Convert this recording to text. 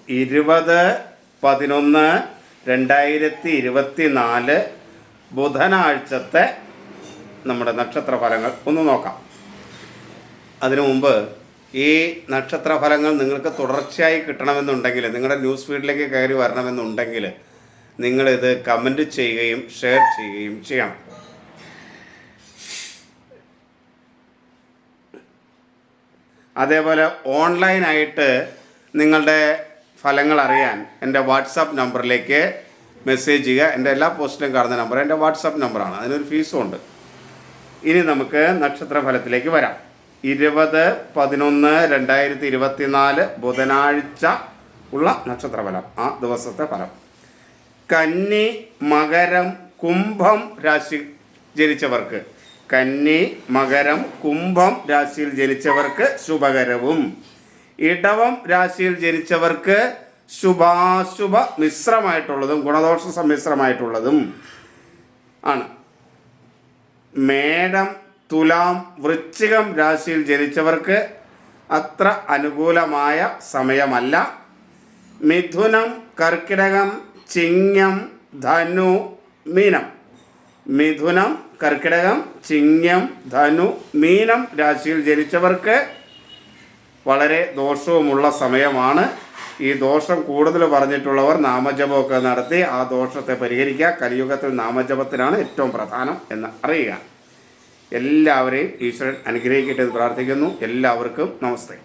20/11/2024 ബുധനാഴ്ചത്തെ നമ്മുടെ നക്ഷത്രഫലങ്ങൾ ഒന്ന് നോക്കാം. അതിനു മുമ്പ് ഈ നക്ഷത്രഫലങ്ങൾ നിങ്ങൾക്ക് തുടർച്ചയായി കിട്ടണമെന്നുണ്ടെങ്കിൽ, നിങ്ങളുടെ ന്യൂസ് ഫീഡിലേക്ക് കയറി വരണമെന്നുണ്ടെങ്കിൽ നിങ്ങളിത് കമൻറ്റ് ചെയ്യുകയും ഷെയർ ചെയ്യുകയും ചെയ്യണം. അതേപോലെ ഓൺലൈനായിട്ട് നിങ്ങളുടെ ഫലങ്ങൾ അറിയാൻ എൻ്റെ വാട്സാപ്പ് നമ്പറിലേക്ക് മെസ്സേജ് ചെയ്യുക. എൻ്റെ എല്ലാ പോസ്റ്റിലും കാണുന്ന നമ്പർ എൻ്റെ വാട്സാപ്പ് നമ്പറാണ്. അതിനൊരു ഫീസും ഉണ്ട്. ഇനി നമുക്ക് നക്ഷത്രഫലത്തിലേക്ക് വരാം. 20/11/2024 ബുധനാഴ്ച ഉള്ള നക്ഷത്രഫലം, ആ ദിവസത്തെ ഫലം. കന്നി, മകരം, കുംഭം രാശി ജനിച്ചവർക്ക്, കന്നി, മകരം, കുംഭം രാശിയിൽ ജനിച്ചവർക്ക് ശുഭകരവും, ഇടവം രാശിയിൽ ജനിച്ചവർക്ക് ശുഭാശുഭ മിശ്രമായിട്ടുള്ളതും ഗുണദോഷ സമ്മിശ്രമായിട്ടുള്ളതും ആണ്. മേടം, തുലാം, വൃശ്ചികം രാശിയിൽ ജനിച്ചവർക്ക് അത്ര അനുകൂലമായ സമയമല്ല. മിഥുനം, കർക്കിടകം, ചിങ്ങം, ധനു, മീനം. മിഥുനം, കർക്കിടകം, ചിങ്ങം, ധനു, മീനം രാശിയിൽ ജനിച്ചവർക്ക് വളരെ ദോഷവുമുള്ള സമയമാണ്. ഈ ദോഷം കൂടുതൽ പറഞ്ഞിട്ടുള്ളവർ നാമജപമൊക്കെ നടത്തി ആ ദോഷത്തെ പരിഹരിക്കുക. കലിയുഗത്തിൽ നാമജപത്തിനാണ് ഏറ്റവും പ്രധാനം എന്ന് അറിയുക. എല്ലാവരെയും ഈശ്വരൻ അനുഗ്രഹിക്കട്ടെ എന്ന് പ്രാർത്ഥിക്കുന്നു. എല്ലാവർക്കും നമസ്തേ.